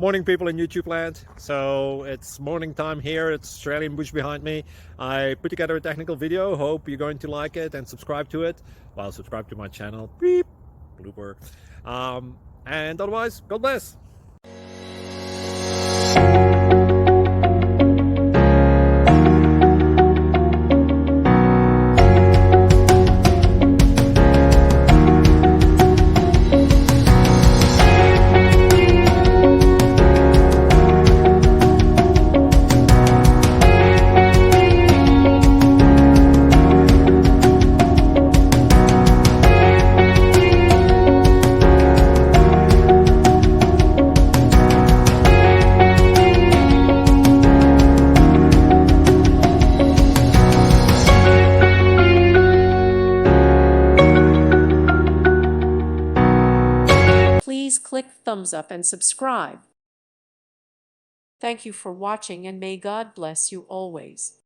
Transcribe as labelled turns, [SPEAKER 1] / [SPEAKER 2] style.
[SPEAKER 1] Morning, people in YouTube land. So it's morning time here. It's Australian bush behind me. I put together a technical video. Hope you're going to like it and subscribe to it. Well, subscribe to my channel. Beep, blooper. And otherwise, God bless.
[SPEAKER 2] Please click thumbs up and subscribe. Thank you for watching, and may God bless you always.